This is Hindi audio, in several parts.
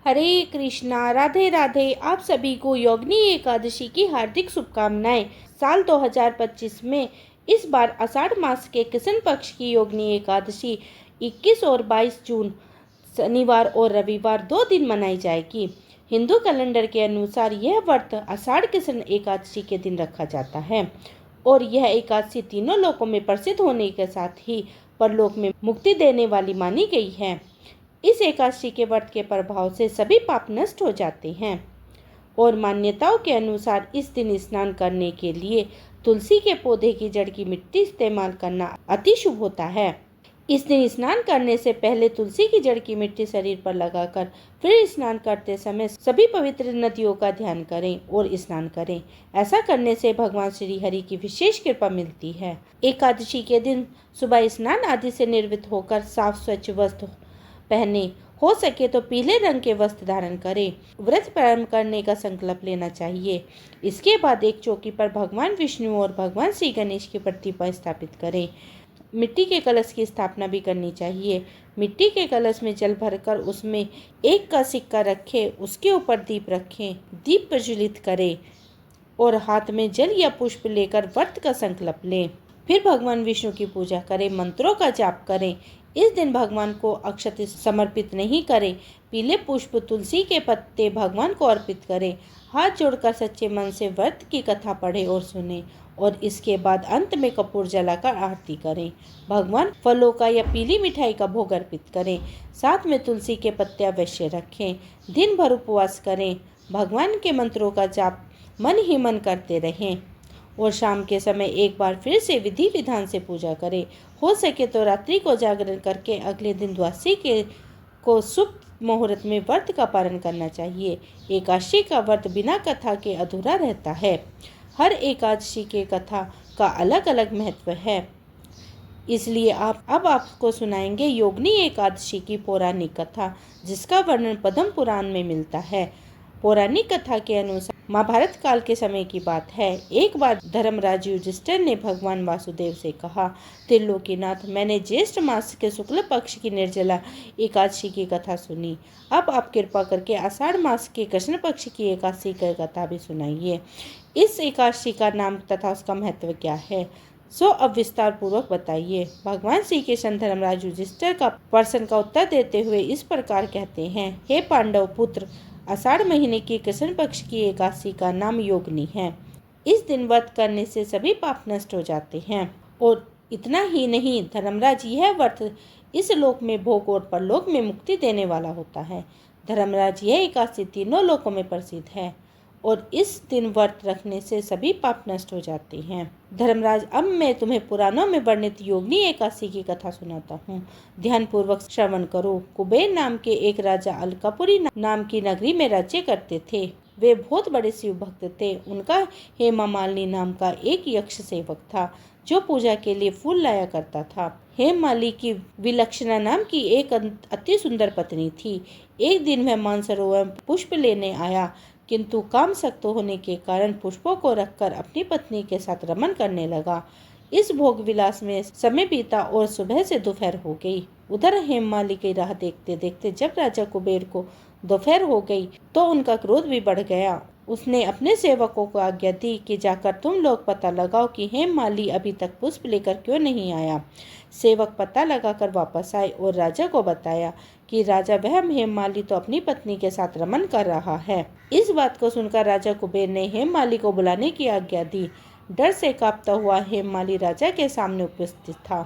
हरे कृष्णा, राधे राधे। आप सभी को योगिनी एकादशी की हार्दिक शुभकामनाएं। साल 2025 में इस बार आषाढ़ मास के कृष्ण पक्ष की योगिनी एकादशी 21 और 22 जून शनिवार और रविवार 2 दिन मनाई जाएगी। हिंदू कैलेंडर के अनुसार यह व्रत आषाढ़ कृष्ण एकादशी के दिन रखा जाता है और यह एकादशी तीनों लोकों में प्रसिद्ध होने के साथ ही परलोक में मुक्ति देने वाली मानी गई है। इस एकादशी के व्रत के प्रभाव से सभी पाप नष्ट हो जाते हैं और मान्यताओं के अनुसार इस दिन स्नान करने के लिए तुलसी के पौधे की जड़ की मिट्टी इस्तेमाल करना अति शुभ होता है। इस दिन स्नान करने से पहले तुलसी की जड़ की मिट्टी शरीर पर लगाकर फिर स्नान करते समय सभी पवित्र नदियों का ध्यान करें और स्नान करें। ऐसा करने से भगवान श्री हरि की विशेष कृपा मिलती है। एकादशी के दिन सुबह स्नान आदि से निर्वृत्त होकर साफ स्वच्छ वस्त्र पहने, हो सके तो पीले रंग के वस्त्र धारण करें। व्रत प्रारंभ करने का संकल्प लेना चाहिए। इसके बाद एक चौकी पर भगवान विष्णु और भगवान श्री गणेश की प्रतिमा स्थापित करें। मिट्टी के कलश की स्थापना भी करनी चाहिए। मिट्टी के कलश में जल भरकर उसमें 1 का सिक्का रखें, उसके ऊपर दीप रखें, दीप प्रज्वलित करें और हाथ में जल या पुष्प लेकर व्रत का संकल्प लें। फिर भगवान विष्णु की पूजा करें, मंत्रों का जाप करें। इस दिन भगवान को अक्षत समर्पित नहीं करें। पीले पुष्प, तुलसी के पत्ते भगवान को अर्पित करें। हाथ जोड़कर सच्चे मन से व्रत की कथा पढ़ें और सुनें और इसके बाद अंत में कपूर जलाकर आरती करें। भगवान फलों का या पीली मिठाई का भोग अर्पित करें। साथ में तुलसी के पत्ते अवश्य रखें। दिन भर उपवास करें। भगवान के मंत्रों का जाप मन ही मन करते रहें और शाम के समय एक बार फिर से विधि विधान से पूजा करें। हो सके तो रात्रि को जागरण करके अगले दिन द्वादशी को शुभ मुहूर्त में व्रत का पालन करना चाहिए। एकादशी का व्रत बिना कथा के अधूरा रहता है। हर एकादशी के कथा का अलग अलग महत्व है, इसलिए अब आपको सुनाएंगे योगिनी एकादशी की पौराणिक कथा, जिसका वर्णन पद्म पुराण में मिलता है। पौराणिक कथा के अनुसार महाभारत काल के समय की बात है। एक बार धर्मराज युधिष्ठिर ने भगवान वासुदेव से कहा, त्रिलोकीनाथ, मैंने ज्येष्ठ मास के शुक्ल पक्ष की निर्जला एकादशी की कथा सुनी। अब आप कृपा करके आषाढ़ मास के कृष्ण पक्ष की एकादशी की कथा भी सुनाइए। इस एकादशी का नाम तथा उसका महत्व क्या है, सो अब विस्तार पूर्वक बताइए। भगवान श्री कृष्ण धर्मराज युधिष्ठिर का प्रश्न का उत्तर देते हुए इस प्रकार कहते हैं, हे पांडव पुत्र, आषाढ़ महीने की कृष्ण पक्ष की एकादशी का नाम योगिनी है। इस दिन व्रत करने से सभी पाप नष्ट हो जाते हैं और इतना ही नहीं, धर्मराज, यह व्रत इस लोक में भोग और परलोक में मुक्ति देने वाला होता है। धर्मराज, यह एकादशी तीनों लोकों में प्रसिद्ध है और इस दिन व्रत रखने से सभी पाप नष्ट हो जाते हैं। धर्मराज, अब मैं तुम्हें पुराणों में वर्णित योगिनी एकादशी की कथा सुनाता हूँ। ध्यान पूर्वक श्रवण करो। कुबेर नाम के एक राजा अलकापुरी नाम की नगरी में राज्य करते थे। वे बहुत बड़े शिव भक्त थे। उनका हेमा मालिनी नाम का एक यक्ष सेवक था जो पूजा के लिए फूल लाया करता था। हेममालिनी की विलक्षणा नाम की एक अति सुंदर पत्नी थी। एक दिन वह मानसरोवर पुष्प लेने आया, किंतु काम सख्त होने के कारण पुष्पों को रखकर अपनी पत्नी के साथ रमन करने लगा। इस भोग विलास में समय बीता और सुबह से दोपहर हो गई। उधर हेममालिनी की राह देखते देखते जब राजा कुबेर को दोपहर हो गई तो उनका क्रोध भी बढ़ गया। उसने अपने सेवकों को आज्ञा दी कि जाकर तुम लोग पता लगाओ कि हेममालिनी अभी तक पुष्प लेकर क्यों नहीं आया। सेवक पता लगाकर वापस आए और राजा को बताया कि राजा, वह हेममालिनी तो अपनी पत्नी के साथ रमन कर रहा है। इस बात को सुनकर राजा कुबेर ने हेममालिनी को बुलाने की आज्ञा दी। डर से कांपता हुआ हेममालिनी राजा के सामने उपस्थित था।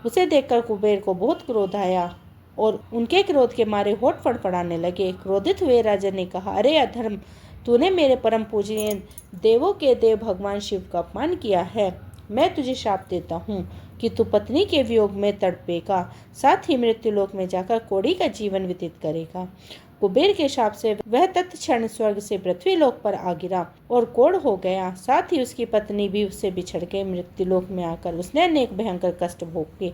उसे देखकर कुबेर को बहुत क्रोध आया और उनके क्रोध के मारे होठ फड़फड़ाने लगे। क्रोधित हुए राजा ने कहा, अरे अधर्म, तूने मेरे परम पूजनीय देवों के देव भगवान शिव का अपमान किया है। मैं तुझे शाप देता हूँ कि तू पत्नी के वियोग में तड़पेगा, साथ ही मृत्युलोक में जाकर कोढ़ी का जीवन व्यतीत करेगा। कुबेर के शाप से वह तत्क्षण स्वर्ग से पृथ्वीलोक पर आ गिरा और कोढ़ हो गया। साथ ही उसकी पत्नी भी उससे बिछड़ गई। मृत्युलोक में आकर उसने अनेक भयंकर कष्ट भोगे,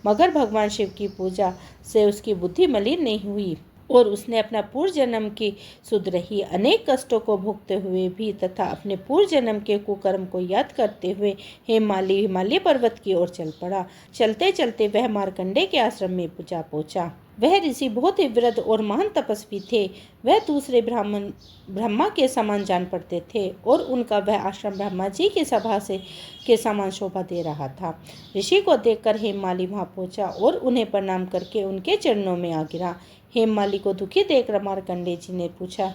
मगर भगवान शिव की पूजा से उसकी बुद्धि मलिन नहीं हुई और उसने अपना पूर्व जन्म की सुध रही अनेक कष्टों को भोगते हुए भी तथा अपने पूर्व जन्म के कुकर्म को याद करते हुए हिमालय पर्वत की ओर चल पड़ा। चलते चलते वह मार्कंडे के आश्रम में जा पहुंचा। वह ऋषि बहुत ही वृद्ध और महान तपस्वी थे। वह दूसरे ब्रह्मा के समान जान पड़ते थे और उनका वह आश्रम ब्रह्मा जी की सभा से के समान शोभा दे रहा था। ऋषि को देखकर हेममाली वहां पहुंचा और उन्हें प्रणाम करके उनके चरणों में आ गिरा। हेममाली को दुखी देखकर मार्कंडेय जी ने पूछा,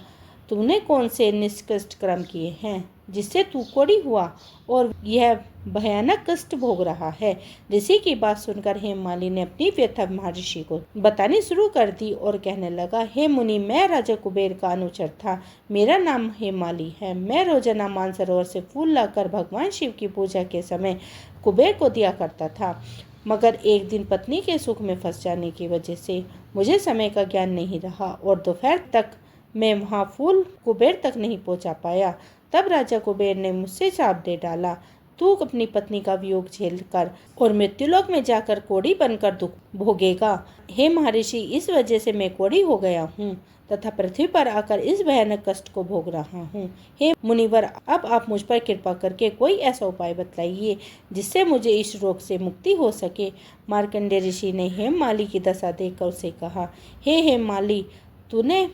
तूने कौन से निष्कृष्ट कर्म किए हैं जिससे तू कोढ़ी हुआ और यह भयानक कष्ट भोग रहा है। ऋषि की बात सुनकर हेममाली ने अपनी व्यथा महर्षि को बतानी शुरू कर दी और कहने लगा, हे मुनि, मैं राजा कुबेर का अनुचर था। मेरा नाम हेममाली है। मैं रोजाना मानसरोवर से फूल लाकर भगवान शिव की पूजा के समय कुबेर को दिया करता था, मगर एक दिन पत्नी के सुख में फंस जाने की वजह से मुझे समय का ज्ञान नहीं रहा और दोपहर तक मैं वहाँ फूल कुबेर तक नहीं पहुँचा पाया। तब राजा कुबेर ने मुझसे शाप दे डाला, तू अपनी पत्नी का वियोग झेल कर और मृत्युलोक में जाकर कोढ़ी बनकर दुख भोगेगा। हे महर्षि, इस वजह से मैं कोढ़ी हो गया हूँ तथा पृथ्वी पर आकर इस भयानक कष्ट को भोग रहा हूँ। हे मुनिवर, अब आप मुझ पर कृपा करके कोई ऐसा उपाय बतलाइए जिससे मुझे इस रोग से मुक्ति हो सके। मार्कंडेय ऋषि ने हेममाली की दशा देखकर उसे कहा, हे हेममाली, तूने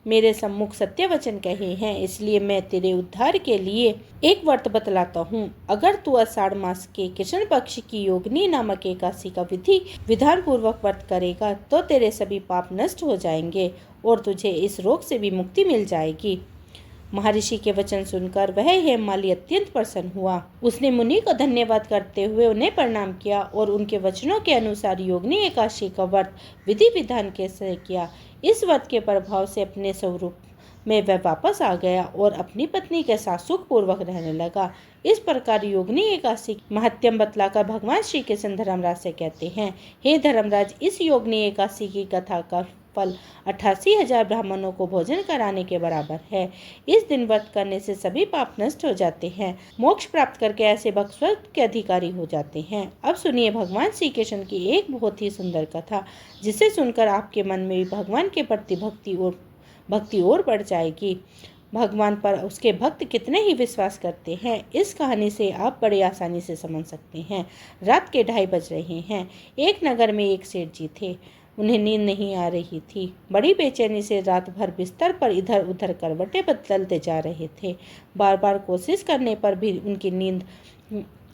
मेरे सम्मुख सत्य वचन कहे हैं, इसलिए मैं तेरे उद्धार के लिए एक व्रत बतलाता हूँ। अगर तू आषाढ़ मास के कृष्ण पक्ष की योगिनी नामक एकादशी का विधान पूर्वक व्रत करेगा तो तेरे सभी पाप नष्ट हो जाएंगे और तुझे इस रोग से भी मुक्ति मिल जाएगी। महर्षि के वचन सुनकर वह हेममाली अत्यंत प्रसन्न हुआ। उसने मुनि को धन्यवाद करते हुए उन्हें प्रणाम किया और उनके वचनों के अनुसार योगिनी एकादशी का व्रत विधि विधान के से किया। इस व्रत के प्रभाव से अपने स्वरूप में वह वापस आ गया और अपनी पत्नी के साथ सुखपूर्वक रहने लगा। इस प्रकार योगिनी एकादशी महत्म बतलाकर भगवान श्री कृष्ण धर्मराज से कहते हैं, हे धर्मराज, इस योगिनी एकादशी की कथा का फल 88,000 ब्राह्मणों को भोजन कराने के बराबर है। इस दिन व्रत करने से सभी पाप नष्ट हो जाते हैं। मोक्ष प्राप्त करके ऐसे भक्त स्वर्ग के अधिकारी हो जाते हैं। अब सुनिए भगवान श्री कृष्ण की एक बहुत ही सुंदर कथा, जिसे सुनकर आपके मन में भी भगवान के प्रति भक्ति और बढ़ जाएगी। भगवान पर उसके भक्त कितने ही विश्वास करते हैं, इस कहानी से आप बड़े आसानी से समझ सकते हैं। रात के 2:30 बज रहे हैं। एक नगर में एक सेठ जी थे। उन्हें नींद नहीं आ रही थी। बड़ी बेचैनी से रात भर बिस्तर पर इधर उधर करवटें बदलते जा रहे थे। बार बार कोशिश करने पर भी उनकी नींद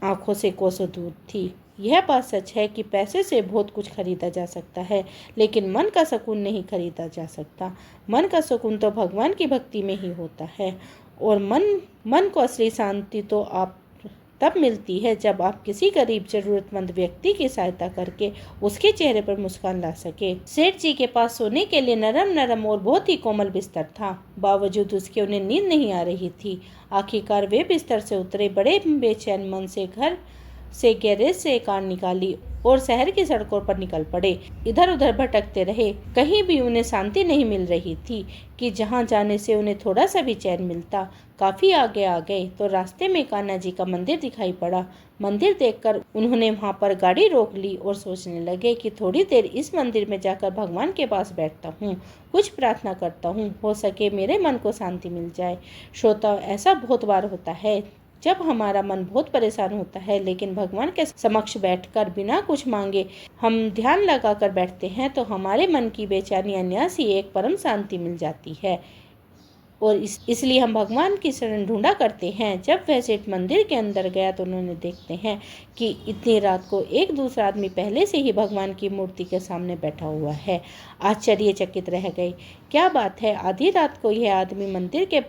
आंखों से कोसों दूर थी। यह बात सच है कि पैसे से बहुत कुछ खरीदा जा सकता है, लेकिन मन का सुकून नहीं खरीदा जा सकता। मन का सुकून तो भगवान की भक्ति में ही होता है और मन को असली शांति तो आप तब मिलती है जब आप किसी गरीब जरूरतमंद व्यक्ति की सहायता करके उसके चेहरे पर मुस्कान ला सके। सेठ जी के पास सोने के लिए नरम और बहुत ही कोमल बिस्तर था, बावजूद उसके उन्हें नींद नहीं आ रही थी। आखिरकार वे बिस्तर से उतरे, बड़े बेचैन मन से घर से गैरेज से कार निकाली और शहर की सड़कों पर निकल पड़े। इधर उधर भटकते रहे, कहीं भी उन्हें शांति नहीं मिल रही थी कि जहां जाने से उन्हें थोड़ा सा भी चैन मिलता। काफी आगे आ गए तो रास्ते में कान्हा जी का मंदिर दिखाई पड़ा। मंदिर देखकर उन्होंने वहां पर गाड़ी रोक ली और सोचने लगे कि थोड़ी देर इस मंदिर में जाकर भगवान के पास बैठता हूँ, कुछ प्रार्थना करता हूँ, हो सके मेरे मन को शांति मिल जाए। श्रोता, ऐसा बहुत बार होता है जब हमारा मन बहुत परेशान होता है, लेकिन भगवान के समक्ष बैठकर बिना कुछ मांगे हम ध्यान लगाकर बैठते हैं तो हमारे मन की बेचैनी अन्यासी एक परम शांति मिल जाती है और इसलिए हम भगवान की शरण ढूंढा करते हैं। जब वह सेठ मंदिर के अंदर गया तो उन्होंने देखते हैं कि इतनी रात को एक दूसरा आदमी पहले से ही भगवान की मूर्ति के सामने बैठा हुआ है। आश्चर्यचकित रह गए, क्या बात है, आधी रात को यह आदमी मंदिर के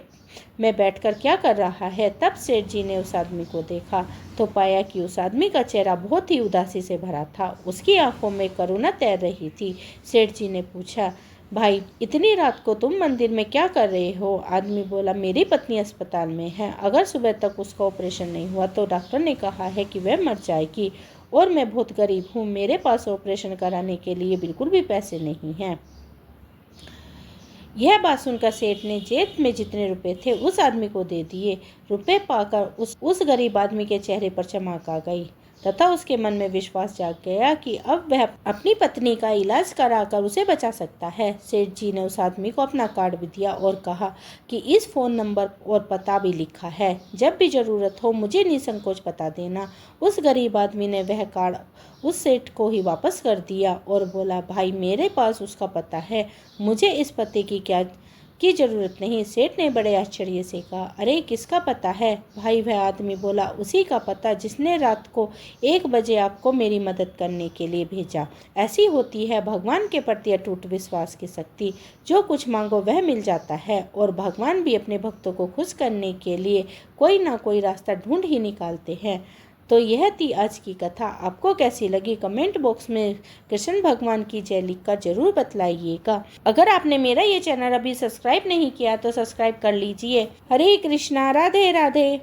में बैठकर क्या कर रहा है। तब सेठ जी ने उस आदमी को देखा तो पाया कि उस आदमी का चेहरा बहुत ही उदासी से भरा था, उसकी आंखों में करुणा तैर रही थी। सेठ जी ने पूछा, भाई, इतनी रात को तुम मंदिर में क्या कर रहे हो? आदमी बोला, मेरी पत्नी अस्पताल में है, अगर सुबह तक उसका ऑपरेशन नहीं हुआ तो डॉक्टर ने कहा है कि वह मर जाएगी और मैं बहुत गरीब हूँ, मेरे पास ऑपरेशन कराने के लिए बिल्कुल भी पैसे नहीं हैं। यह बात सुनकर सेठ ने जेब में जितने रुपए थे उस आदमी को दे दिए। रुपए पाकर उस गरीब आदमी के चेहरे पर चमक आ गई। तथा उसके मन में विश्वास जाग गया कि अब वह अपनी पत्नी का इलाज कराकर उसे बचा सकता है। सेठ जी ने उस आदमी को अपना कार्ड भी दिया और कहा कि इस फ़ोन नंबर और पता भी लिखा है, जब भी ज़रूरत हो मुझे निसंकोच बता देना। उस गरीब आदमी ने वह कार्ड उस सेठ को ही वापस कर दिया और बोला, भाई मेरे पास उसका पता है, मुझे इस पते की ज़रूरत नहीं। सेठ ने बड़े आश्चर्य से कहा, अरे किसका पता है भाई? वह आदमी बोला, उसी का पता जिसने रात को 1 बजे आपको मेरी मदद करने के लिए भेजा। ऐसी होती है भगवान के प्रति अटूट विश्वास की शक्ति। जो कुछ मांगो वह मिल जाता है और भगवान भी अपने भक्तों को खुश करने के लिए कोई ना कोई रास्ता ढूंढ ही निकालते हैं। तो यह थी आज की कथा। आपको कैसी लगी कमेंट बॉक्स में कृष्ण भगवान की जय लिखकर जरूर बतलाइएगा। अगर आपने मेरा ये चैनल अभी सब्सक्राइब नहीं किया तो सब्सक्राइब कर लीजिए। हरे कृष्णा, राधे राधे।